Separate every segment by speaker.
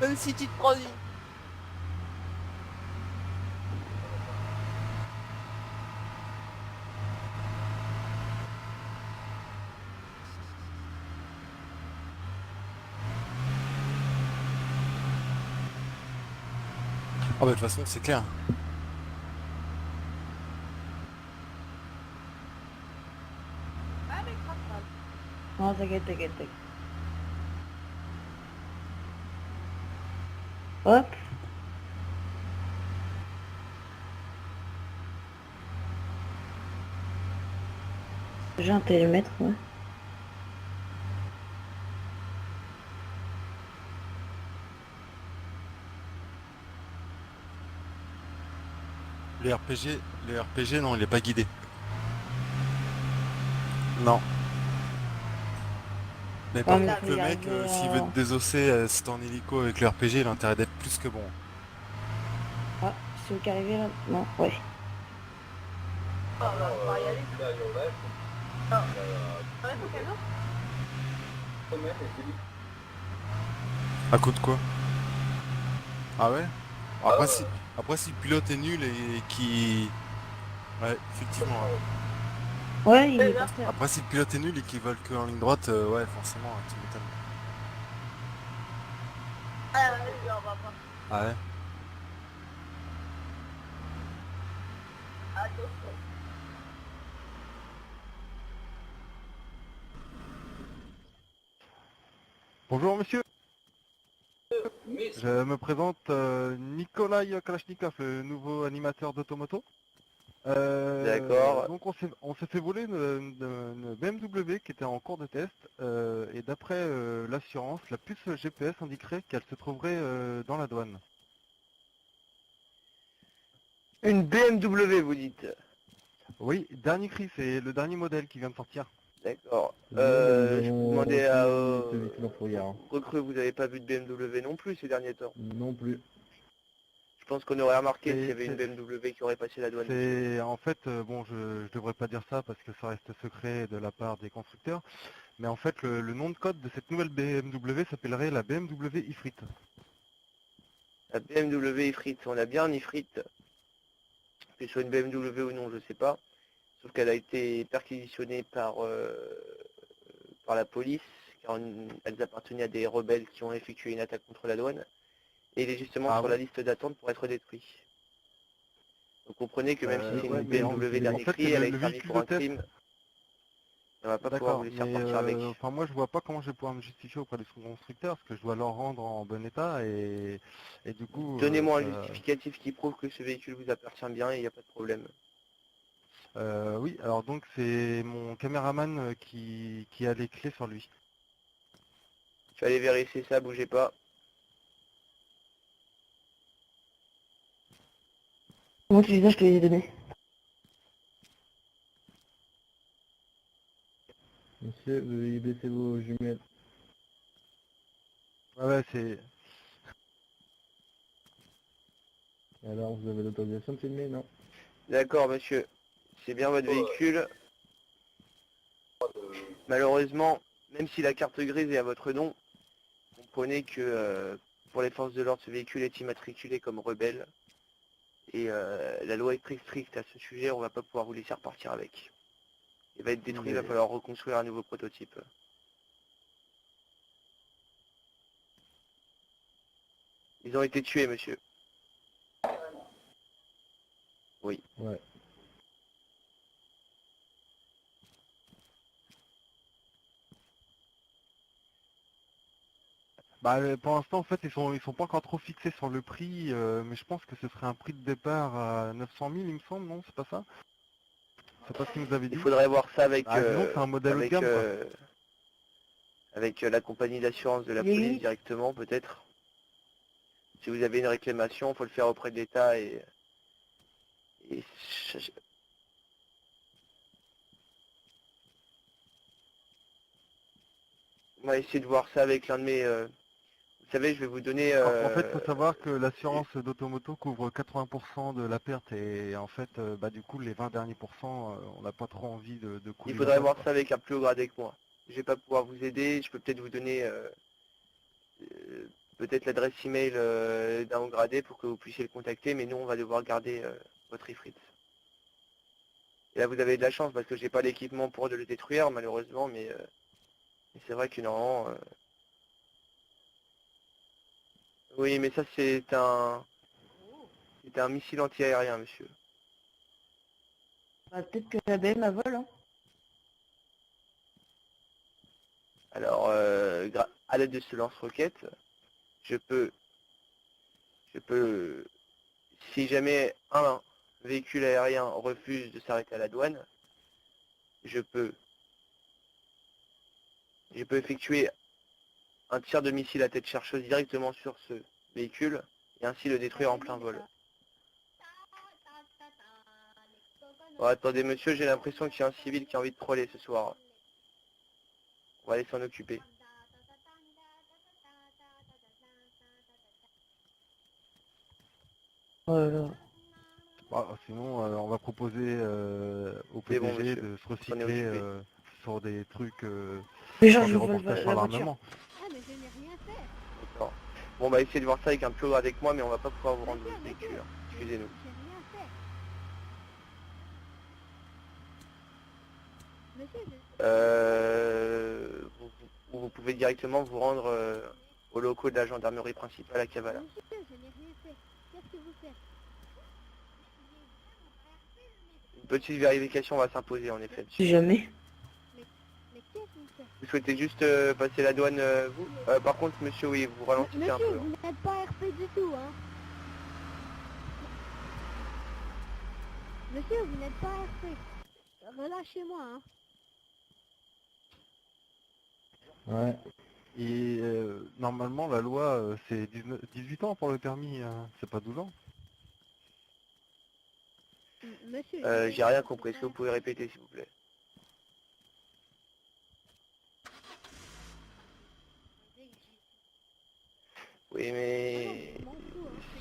Speaker 1: Même si tu te prends une...
Speaker 2: Ah bah de toute façon c'est clair.
Speaker 1: Allez, crapule.
Speaker 3: Non, t'inquiète, t'inquiète, t'inquiète. Hop. J'ai un télémètre, ouais.
Speaker 2: Le RPG non, il est pas guidé. Non. Mais
Speaker 3: Ouais,
Speaker 2: par
Speaker 3: mais
Speaker 2: contre
Speaker 3: faut
Speaker 2: le
Speaker 3: y
Speaker 2: mec,
Speaker 3: arriver
Speaker 2: s'il veut te désosser, si t'es en hélico avec le RPG, il a intérêt d'être plus que bon.
Speaker 3: Ah, c'est qui arrivé là? Non, ouais.
Speaker 1: On va pouvoir y aller. Ah. Ouais, faut qu'elle ouvre.
Speaker 2: À coup de quoi? Ah ouais? Après si le pilote est nul et qui... Ouais, effectivement. Ouais.
Speaker 3: Ouais, il est
Speaker 1: Là.
Speaker 3: par terre.
Speaker 2: Après si le pilote est nul et qu'il vole que en ligne droite, ouais forcément, tu m'étonnes.
Speaker 1: Ah, vas-y, on va pas.
Speaker 2: Ah ouais?
Speaker 1: Attention.
Speaker 4: Bonjour monsieur, je me présente Nikolai Kalachnikov, le nouveau animateur d'Automoto.
Speaker 5: D'accord.
Speaker 4: Donc on s'est fait voler une BMW qui était en cours de test et d'après l'assurance, la puce GPS indiquerait qu'elle se trouverait dans la douane.
Speaker 5: Une BMW, vous dites.
Speaker 4: Oui, dernier cri, c'est le dernier modèle qui vient de sortir.
Speaker 5: D'accord.
Speaker 6: Oui, mais nous
Speaker 5: Je vous
Speaker 6: avons
Speaker 5: demandais
Speaker 6: reçu
Speaker 5: à
Speaker 6: ce véhicule en fourrière.
Speaker 5: recrue, vous n'avez pas vu de BMW non plus ces derniers temps.
Speaker 6: Non plus.
Speaker 5: Je pense qu'on aurait remarqué s'il y
Speaker 4: C'est
Speaker 5: avait une
Speaker 4: c'est-
Speaker 5: BMW qui aurait passé la douane.
Speaker 4: c'est- en fait, bon, je devrais pas dire ça parce que ça reste secret de la part des constructeurs, mais en fait, le nom de code de cette nouvelle BMW s'appellerait la BMW Ifrit.
Speaker 5: La BMW Ifrit, on a bien un Ifrit. Que ce soit une BMW ou non, je sais pas. Sauf qu'elle a été perquisitionnée par la police, car elles appartenaient à des rebelles qui ont effectué une attaque contre la douane. Et il est justement
Speaker 4: Ah
Speaker 5: sur
Speaker 4: bon?
Speaker 5: la liste d'attente pour être détruit. Donc comprenez que même si c'est
Speaker 4: Ouais,
Speaker 5: une
Speaker 4: mais
Speaker 5: BMW
Speaker 4: en
Speaker 5: dernier
Speaker 4: fait, c'est
Speaker 5: cri, elle a
Speaker 4: le
Speaker 5: été servi
Speaker 4: véhicule
Speaker 5: pour
Speaker 4: de
Speaker 5: un
Speaker 4: test.
Speaker 5: crime, on va pas pouvoir vous
Speaker 4: D'accord,
Speaker 5: laisser
Speaker 4: mais
Speaker 5: repartir avec.
Speaker 4: enfin moi je vois pas comment je vais pouvoir me justifier auprès du constructeur parce que je dois leur rendre en bon état et du coup
Speaker 5: Donnez-moi un
Speaker 4: ça
Speaker 5: justificatif qui prouve que ce véhicule vous appartient bien et il n'y a pas de problème.
Speaker 4: oui, alors donc c'est mon caméraman qui a les clés sur lui.
Speaker 5: Je vais aller vérifier ça, bougez pas.
Speaker 3: Comment tu dis ça, je te les ai donnés.
Speaker 6: Monsieur, veuillez baisser vos jumelles.
Speaker 4: Ouais, c'est
Speaker 6: Alors, vous avez l'autorisation de filmer, non?
Speaker 5: D'accord monsieur, c'est bien votre véhicule. Malheureusement, même si la carte grise est à votre nom, comprenez que pour les forces de l'ordre, ce véhicule est immatriculé comme rebelle. Et la loi est très stricte à ce sujet, on va pas pouvoir vous laisser repartir avec. Il va être détruit, il va
Speaker 4: mais
Speaker 5: falloir reconstruire un nouveau prototype. Ils ont été tués, monsieur. Oui.
Speaker 6: Ouais.
Speaker 4: bah pour l'instant en fait ils sont pas encore trop fixés sur le prix, mais je pense que ce serait un prix de départ à 900 000 il me semble, non? C'est pas ça? C'est pas ce qu'ils nous avaient
Speaker 5: Il
Speaker 4: dit?
Speaker 5: faudrait voir ça avec
Speaker 4: Ah disons que c'est un modèle haut de
Speaker 5: avec
Speaker 4: gamme quoi.
Speaker 5: la compagnie d'assurance de la
Speaker 3: Les
Speaker 5: police
Speaker 3: huit.
Speaker 5: directement, peut-être. Si vous avez une réclamation, il faut le faire auprès de l'État et on va essayer de voir ça avec l'un de mes savez, je vais vous donner...
Speaker 4: En fait, il faut savoir que l'assurance d'automoto couvre 80% de la perte et en fait, du coup, les 20 derniers pourcents, on n'a pas trop envie de couler.
Speaker 5: il faudrait
Speaker 4: la
Speaker 5: voir
Speaker 4: boîte,
Speaker 5: ça avec un plus haut gradé que moi. Je vais pas pouvoir vous aider, je peux peut-être vous donner peut-être l'adresse email d'un haut gradé pour que vous puissiez le contacter, mais nous, on va devoir garder votre ifrit. Et là, vous avez de la chance parce que j'ai pas l'équipement pour le détruire, malheureusement, mais c'est vrai que normalement... Oui, mais ça, c'est un missile anti-aérien, monsieur.
Speaker 3: Bah, peut-être que la BM a vol, hein.
Speaker 5: Alors, à l'aide de ce lance-roquette, je peux, si jamais un véhicule aérien refuse de s'arrêter à la douane, je peux effectuer un tir de missile à tête chercheuse directement sur ce véhicule et ainsi le détruire en plein vol. Oh, attendez monsieur, j'ai l'impression qu'il y a un civil qui a envie de troller ce soir. On va aller s'en occuper.
Speaker 3: Oh là là.
Speaker 4: Sinon, on va proposer au
Speaker 5: C'est bon,
Speaker 4: PDG
Speaker 5: monsieur.
Speaker 4: de se
Speaker 5: On est
Speaker 4: recycler
Speaker 5: occupé.
Speaker 4: sur des trucs,
Speaker 3: Mais genre,
Speaker 4: sur
Speaker 3: je
Speaker 4: des
Speaker 3: vole
Speaker 4: reportages
Speaker 3: la
Speaker 4: sur
Speaker 3: voiture.
Speaker 4: l'armement.
Speaker 7: Ah, mais je n'ai rien fait.
Speaker 5: D'accord. Bon, on va essayer de voir ça avec un plus haut avec moi, mais on va pas pouvoir vous rendre votre véhicule. Excusez-nous.
Speaker 7: J'ai rien fait. Monsieur,
Speaker 5: Vous pouvez directement vous rendre aux locaux de la gendarmerie principale à Kavala.
Speaker 7: monsieur, je n'ai rien fait. Qu'est-ce que vous faites?
Speaker 5: Une petite vérification va s'imposer en effet.
Speaker 3: Si jamais.
Speaker 7: Mais qu'est-ce que vous faites?
Speaker 5: Vous souhaitez juste passer la douane, vous par contre, monsieur, oui, vous ralentissez un
Speaker 7: Monsieur,
Speaker 5: peu.
Speaker 7: vous n'êtes pas RP du tout, hein. Monsieur, vous n'êtes pas RP. Relâchez-moi, hein.
Speaker 6: Ouais.
Speaker 4: Et normalement, la loi, c'est 18 ans pour le permis, c'est pas 12 ans.
Speaker 7: Monsieur.
Speaker 5: J'ai rien compris. Est-ce que vous pouvez répéter, s'il vous plaît? Oui, mais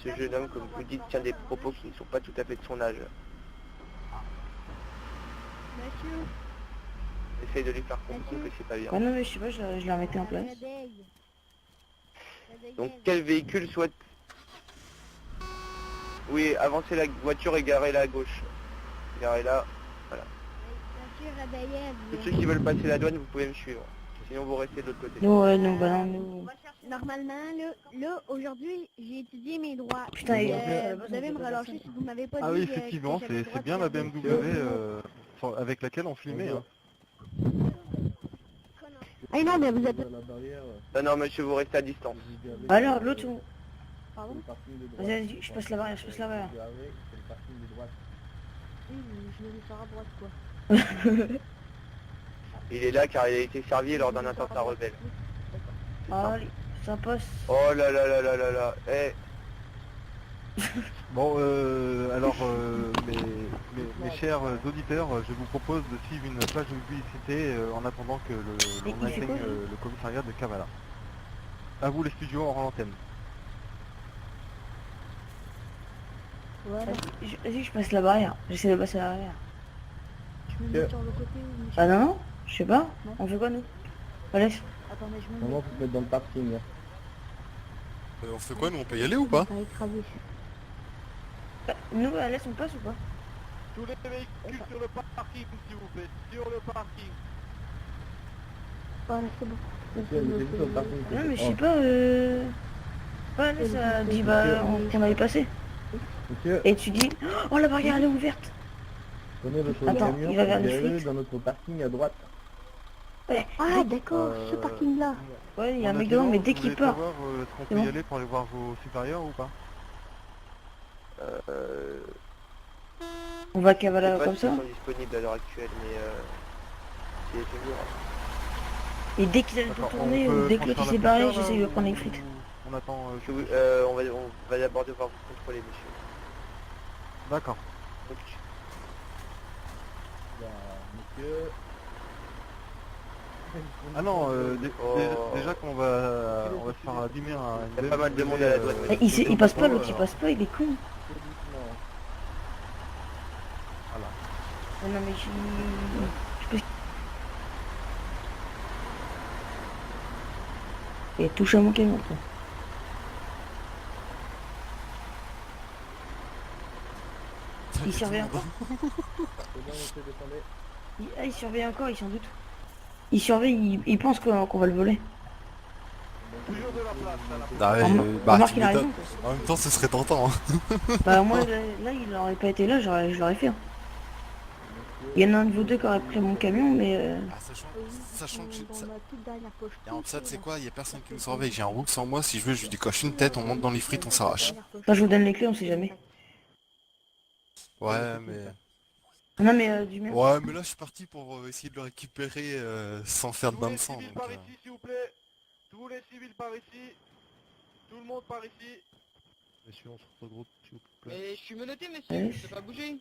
Speaker 5: ce jeune homme, comme vous dites, tient des propos qui ne sont pas tout à fait de son âge.
Speaker 7: Monsieur.
Speaker 5: Essaye de lui faire comprendre que c'est pas bien.
Speaker 3: Bah non, mais je sais pas, je la remettais en place.
Speaker 5: Donc quel véhicule souhaite... Oui, avancez la voiture et garez la à gauche. Garez là, voilà.
Speaker 7: Monsieur, réveillez.
Speaker 5: Tous ceux qui veulent passer la douane, vous pouvez me suivre. Sinon vous restez de l'autre côté.
Speaker 3: Non, ouais, non, bah non, nous.
Speaker 7: Normalement, là aujourd'hui, j'ai étudié mes droits.
Speaker 3: Putain,
Speaker 7: Et,
Speaker 3: et-
Speaker 7: vous devez me relâcher si vous m'avez pas
Speaker 4: Ah
Speaker 7: dit
Speaker 4: oui,
Speaker 7: que
Speaker 4: effectivement,
Speaker 7: j'avais le droit
Speaker 4: c'est
Speaker 7: de
Speaker 4: bien
Speaker 7: faire
Speaker 4: la
Speaker 7: des-
Speaker 4: BMW avec laquelle on filmait. Hein.
Speaker 7: Ah non, mais vous êtes...
Speaker 6: La barrière,
Speaker 5: Non, non, monsieur, vous restez à distance.
Speaker 3: Alors, l'autre, on-
Speaker 7: Pardon?
Speaker 6: le parking de droite.
Speaker 3: vas-y, vas-y, je passe la barrière, je passe la barrière.
Speaker 6: C'est le parking de droite.
Speaker 7: Oui, mais je vais me faire à droite, quoi.
Speaker 5: Il est là car il a été servi lors d'un attentat rebelle. C'est
Speaker 3: Ah,
Speaker 5: simple.
Speaker 3: allez, ça passe.
Speaker 5: Oh là là là là là là. Eh,
Speaker 4: Bon, alors, mes chers auditeurs, je vous propose de suivre une page de publicité en attendant que
Speaker 3: Mais
Speaker 4: l'on
Speaker 3: il fait
Speaker 4: atteigne
Speaker 3: quoi, lui
Speaker 4: le commissariat de Kavala. À vous les studios, en antenne.
Speaker 7: Voilà.
Speaker 3: Vas-y, je passe la barrière. J'essaie de passer la barrière.
Speaker 7: Je me mets sur le côté où monsieur...
Speaker 3: Ah non, non, je sais pas.
Speaker 7: Non.
Speaker 3: On fait quoi, nous Allez.
Speaker 7: Attendez, je me
Speaker 6: Normalement, faut se mettre dans le parking. Hein.
Speaker 2: On fait quoi, nous, on peut y aller ou pas?
Speaker 7: Pas écrasé.
Speaker 3: Nous, Alès, on passe ou pas
Speaker 4: Tous les véhicules sur le parking, s'il vous plaît. Sur le parking.
Speaker 7: Voilà, c'est bon.
Speaker 6: Monsieur, mettez-vous sur le parking.
Speaker 3: Non, mais je
Speaker 6: Oh,
Speaker 3: sais pas, Alès a dit qu'on allait passer.
Speaker 6: Monsieur,
Speaker 3: Et tu dis, oh la barrière elle est ouverte.
Speaker 6: prenez votre
Speaker 3: Attends,
Speaker 6: camion,
Speaker 3: il va vers les
Speaker 6: garez-le
Speaker 3: flics.
Speaker 6: dans notre parking à droite.
Speaker 3: Ouais,
Speaker 7: Ah, d'accord, ce
Speaker 4: Euh,
Speaker 7: parking-là.
Speaker 3: ouais, il y a un
Speaker 4: En
Speaker 3: mec devant,
Speaker 4: attendant,
Speaker 3: mais dès
Speaker 4: vous
Speaker 3: qu'il
Speaker 4: voulez
Speaker 3: part,
Speaker 4: savoir, est-ce qu'on
Speaker 3: C'est
Speaker 4: peut y
Speaker 3: bon.
Speaker 4: aller pour aller voir vos supérieurs ou pas?
Speaker 3: on va
Speaker 5: je sais
Speaker 3: cavaler
Speaker 5: pas
Speaker 3: comme
Speaker 5: s'ils
Speaker 3: ça.
Speaker 5: sont disponibles à l'heure actuelle, mais c'est toujours.
Speaker 3: Et dès qu'ils allaient
Speaker 4: D'accord,
Speaker 3: retourner,
Speaker 4: on
Speaker 3: ou
Speaker 4: peut
Speaker 3: dès que l'autre il
Speaker 4: franchir
Speaker 3: s'est
Speaker 4: la
Speaker 3: barré,
Speaker 4: frontière,
Speaker 3: j'essaye
Speaker 4: là,
Speaker 3: de prendre les
Speaker 4: ou-
Speaker 3: frites.
Speaker 4: On attend...
Speaker 5: On va d'abord devoir vous contrôler, monsieur.
Speaker 4: D'accord.
Speaker 5: Donc,
Speaker 6: Là, monsieur,
Speaker 4: Ah non,
Speaker 5: Oh.
Speaker 4: déjà qu'on va se faire abîmer un...
Speaker 5: Il y a pas mal de monde à la douane.
Speaker 3: Eh, il passe pas, l'autre il passe pas, il est con.
Speaker 4: Voilà.
Speaker 3: Ah non mais Et touche à mon camion, toi. Il surveille encore. Il surveille encore, il s'en doute. Il surveille, il pense qu'on va le voler.
Speaker 4: Toujours de la place, à la
Speaker 2: Ah ouais,
Speaker 3: Remarque,
Speaker 2: tu
Speaker 3: il a
Speaker 2: m'étonnes.
Speaker 3: raison. Quoi.
Speaker 2: En même temps, ce serait tentant. Hein.
Speaker 3: Bah moi, là, il aurait pas été là, je l'aurais fait. Hein. Il y en a un de vous deux qui aurait pris mon camion, mais...
Speaker 2: Ah, sachant que
Speaker 7: dans ma toute dernière poche.
Speaker 2: Et en ça, tu sais quoi, il y a personne qui nous surveille. J'ai un roux sans moi, si je veux, je lui décoche une tête, on monte dans les frites, on s'arrache.
Speaker 3: Enfin, je vous donne les clés, on sait jamais.
Speaker 2: Ouais, mais...
Speaker 3: Non mais du mien.
Speaker 2: Ouais, mais là, je suis parti pour essayer de le récupérer sans faire de bain de sang.
Speaker 4: civils
Speaker 2: Donc,
Speaker 4: par ici, s'il vous plaît. Tous les civils par ici. Tout le monde par ici. Monsieur, on se regroupe, s'il vous plaît.
Speaker 8: Mais je suis menotté, monsieur,
Speaker 3: Ouais.
Speaker 8: je peux pas bouger.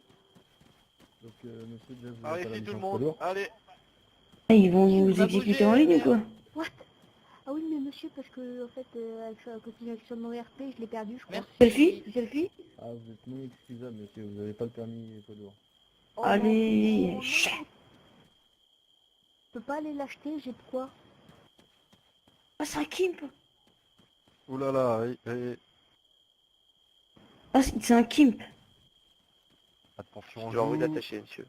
Speaker 6: Donc, monsieur Jeff, vous
Speaker 4: Par
Speaker 6: êtes à la
Speaker 4: ici, tout le
Speaker 6: licence poids
Speaker 4: monde.
Speaker 6: lourd.
Speaker 4: Allez.
Speaker 3: Ah, ils vont
Speaker 8: Je
Speaker 3: vous
Speaker 8: vais pas
Speaker 3: exécuter
Speaker 8: bouger,
Speaker 3: en ligne ou
Speaker 8: merde.
Speaker 3: quoi?
Speaker 7: What? Ah oui, mais monsieur, parce que, en fait, avec la continuation de mon RP, je l'ai perdu, je crois.
Speaker 8: Merci.
Speaker 3: Selfie?
Speaker 6: Ah, vous êtes non excusable, monsieur, vous n'avez pas le permis poids lourd.
Speaker 7: Oh,
Speaker 3: Allez,
Speaker 7: non,
Speaker 3: chat.
Speaker 7: je peux pas aller l'acheter, j'ai de quoi?
Speaker 3: Ah, c'est un Kimp.
Speaker 4: Ouh là là,
Speaker 3: Ah, c'est un Kimp.
Speaker 4: attention,
Speaker 5: Je dois vous
Speaker 4: joue.
Speaker 5: d'attacher, monsieur.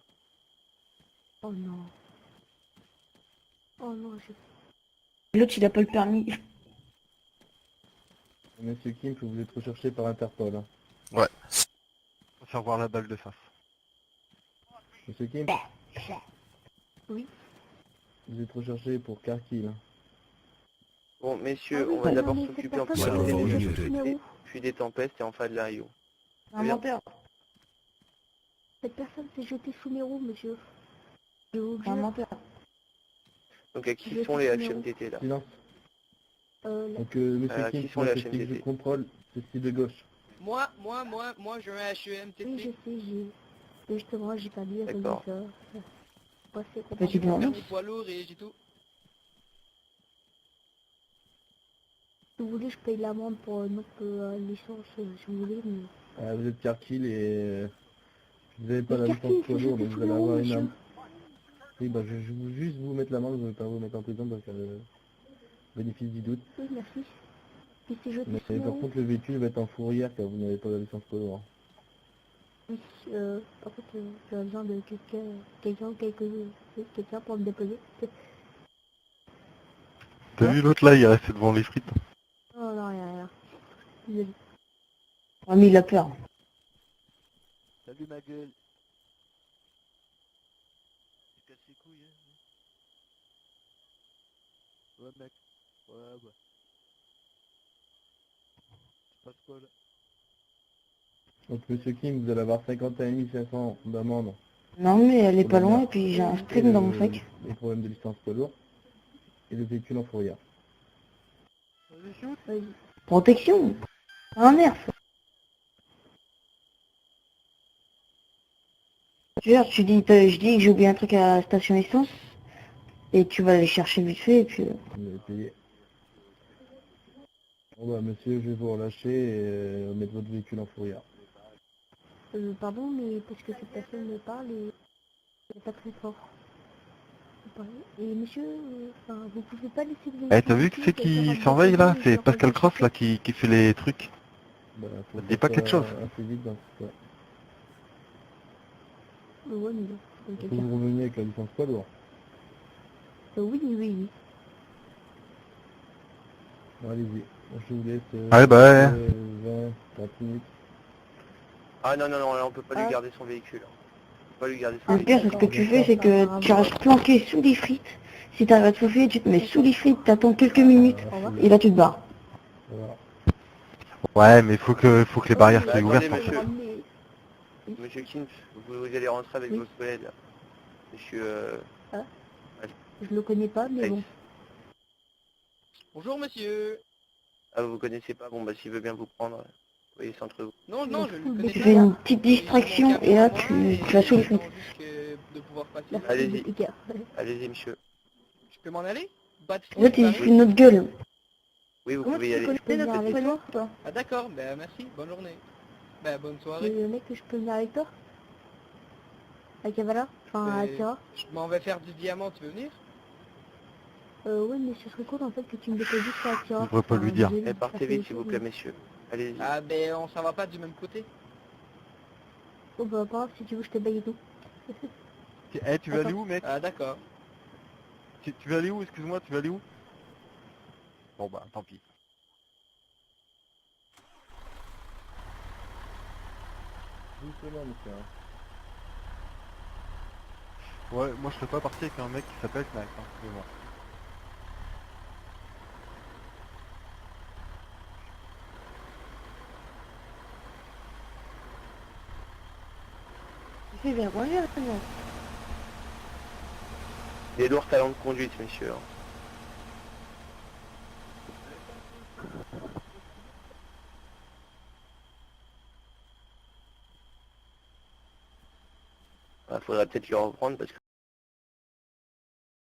Speaker 7: Oh non. Oh non, je...
Speaker 3: L'autre, il a pas le permis.
Speaker 6: Monsieur Kim, vous êtes recherché par Interpol. Hein.
Speaker 4: Faut faire voir la balle de face.
Speaker 6: Monsieur Kim,
Speaker 7: Oui.
Speaker 6: vous êtes recherché pour car kill.
Speaker 5: Bon, messieurs,
Speaker 7: Ah oui,
Speaker 5: on va
Speaker 7: bah
Speaker 5: d'abord
Speaker 7: non, mais cette
Speaker 5: s'occuper en
Speaker 7: personne,
Speaker 5: priorité
Speaker 2: elle
Speaker 5: des
Speaker 2: est
Speaker 5: choses,
Speaker 2: déjà
Speaker 7: numéro.
Speaker 5: puis des tempestes et enfin de la Rio.
Speaker 3: Un
Speaker 5: Bien.
Speaker 3: menteur.
Speaker 7: Cette personne s'est jetée sous mes roues, monsieur. Je vous
Speaker 3: Un
Speaker 7: jure.
Speaker 3: menteur.
Speaker 5: Donc à qui
Speaker 7: Je
Speaker 5: sont
Speaker 7: sais
Speaker 5: les
Speaker 7: pas,
Speaker 5: HMTT là?
Speaker 6: Silence.
Speaker 7: La-
Speaker 6: Donc, monsieur
Speaker 5: qui
Speaker 6: Kim,
Speaker 5: sont les
Speaker 6: pour
Speaker 5: HMTT?
Speaker 6: je contrôle, c'est cible gauche.
Speaker 8: Moi, je mets
Speaker 7: Oui, je
Speaker 8: HEMTT.
Speaker 7: sais, j'ai... Justement, j'ai pas lu à cause de
Speaker 5: D'accord.
Speaker 7: ça. Ouais, c'est
Speaker 3: Petit
Speaker 7: complètement...
Speaker 3: blanc.
Speaker 8: J'ai poids lourd et j'ai tout.
Speaker 7: Si vous voulez, je paye l'amende pour notre licence, si vous voulez, mais...
Speaker 6: Ah, vous êtes car kill et vous n'avez pas
Speaker 7: Mais
Speaker 6: la
Speaker 7: car
Speaker 6: licence
Speaker 7: kill,
Speaker 6: poids
Speaker 7: c'est
Speaker 6: lourd,
Speaker 7: jeté
Speaker 6: donc
Speaker 7: sous
Speaker 6: vous allez
Speaker 7: mes
Speaker 6: avoir
Speaker 7: roues,
Speaker 6: une
Speaker 7: monsieur.
Speaker 6: amende. Oui, bah je vais juste vous mettre l'amende, je ne vais pas vous mettre en prison parce que bénéfice du doute.
Speaker 7: Oui, merci. Puis c'est jeté
Speaker 6: Mais
Speaker 7: sous mes
Speaker 6: par
Speaker 7: roues.
Speaker 6: contre, le véhicule va être en fourrière car vous n'avez pas la licence poids lourd.
Speaker 7: Oui, par contre, j'ai besoin de quelqu'un pour me déposer.
Speaker 4: T'as vu l'autre là, il est resté devant les frites.
Speaker 7: Oh non, rien. Désolé.
Speaker 3: Ah, mais il a peur.
Speaker 5: Salut ma gueule. Tu casses les couilles, hein? Ouais mec. Ouais bah. Tu passes quoi là?
Speaker 6: Donc monsieur Kim, vous allez avoir 51 500 d'amende.
Speaker 3: Non mais elle est
Speaker 6: Pour
Speaker 3: pas
Speaker 6: la
Speaker 3: loin
Speaker 6: mer.
Speaker 3: et puis j'ai un
Speaker 6: Et
Speaker 3: sprint dans mon sac.
Speaker 6: les problèmes de licence poids lourd. Et le véhicule en fourrière.
Speaker 7: Vas-y.
Speaker 3: Protection. Un nerf. Je dis que j'ai oublié un truc à la station essence. Et tu vas aller chercher vite fait et puis...
Speaker 6: Vous avez payé. Bon bah monsieur, je vais vous relâcher et mettre votre véhicule en fourrière.
Speaker 7: Pardon, mais parce que cette personne me parle et c'est pas très fort. Et monsieur, enfin, vous pouvez pas laisser le
Speaker 4: Eh, t'as vu que c'est qui surveille là? C'est Pascal Cross là qui fait les trucs.
Speaker 6: Bah, faut
Speaker 4: Dis pas
Speaker 6: faire
Speaker 4: quelque chose.
Speaker 6: assez vite dans ce cas.
Speaker 7: Ouais, mais bon,
Speaker 6: Faut que
Speaker 7: quelqu'un.
Speaker 6: vous reveniez avec la licence poids lourd.
Speaker 7: Oui.
Speaker 6: Bon, allez-y. Je vous laisse.
Speaker 4: Allez, bah,
Speaker 6: 20, 30 minutes.
Speaker 5: Ah non, là on peut pas lui
Speaker 7: Ah.
Speaker 5: garder son véhicule. On peut pas lui garder son
Speaker 3: Le
Speaker 5: véhicule.
Speaker 3: pire, c'est ce que tu fais, c'est que tu restes planqué sous les frites. Si t'arrives à te faufiler, tu te mets sous les frites, t'attends quelques minutes, et là tu te barres.
Speaker 6: Voilà.
Speaker 4: Ouais, mais faut que les barrières
Speaker 5: Bah,
Speaker 4: soient ouvertes.
Speaker 5: attendez,
Speaker 4: en fait.
Speaker 5: monsieur. Monsieur Kim, vous allez rentrer avec
Speaker 7: Oui.
Speaker 5: votre collègue là. Monsieur
Speaker 7: Je le connais pas, mais
Speaker 5: Alex.
Speaker 7: bon.
Speaker 8: Bonjour monsieur.
Speaker 5: Ah vous connaissez pas, bon bah s'il veut bien vous prendre, vous voyez c'est entre vous.
Speaker 8: Non, non, je le
Speaker 7: Tu
Speaker 8: connais
Speaker 3: Tu
Speaker 8: pas.
Speaker 3: fais une petite
Speaker 8: J'ai mon
Speaker 3: distraction,
Speaker 8: camion
Speaker 3: et là
Speaker 8: à moi
Speaker 3: tu
Speaker 8: et
Speaker 3: vas sous les
Speaker 8: j'attends
Speaker 3: frites.
Speaker 8: juste de pouvoir passer.
Speaker 7: Merci
Speaker 5: Allez-y.
Speaker 7: de Picard.
Speaker 5: Allez-y monsieur.
Speaker 8: Je peux m'en aller? Bad
Speaker 3: En fait, il
Speaker 8: Paris.
Speaker 3: fait une autre gueule.
Speaker 5: Oui, vous
Speaker 7: Comment
Speaker 5: pouvez y
Speaker 7: tu
Speaker 5: aller.
Speaker 7: peux je peux venir avec toi?
Speaker 8: Ah d'accord, ben merci, bonne journée. Ben bonne soirée.
Speaker 7: Le mec que je peux venir avec toi? À Kavala? Enfin, à
Speaker 8: Et-
Speaker 7: Tira?
Speaker 8: Je m'en vais faire du diamant, tu veux venir?
Speaker 7: Ouais, mais ce serait cool en fait que tu me déposes juste à Tira.
Speaker 4: Je devrais pas lui dire.
Speaker 5: Eh, partez vite s'il vous plaît, messieurs. Allez-y.
Speaker 8: Ah ben on s'en va pas du même côté.
Speaker 7: Oh bah pas grave, si tu veux je te baille et tout.
Speaker 4: Eh, tu vas aller où, mec?
Speaker 8: Ah d'accord.
Speaker 4: Tu vas aller où? Excuse-moi, tu vas aller où? Bon bah, tant pis.
Speaker 6: Doucement, monsieur. Hein.
Speaker 4: Ouais, moi je serais pas parti avec un mec qui s'appelle Knack, hein, excusez-moi.
Speaker 3: Il fait bien conduire, ce mec.
Speaker 5: Des lourds talents de conduite, messieurs. Faudrait peut-être lui reprendre parce que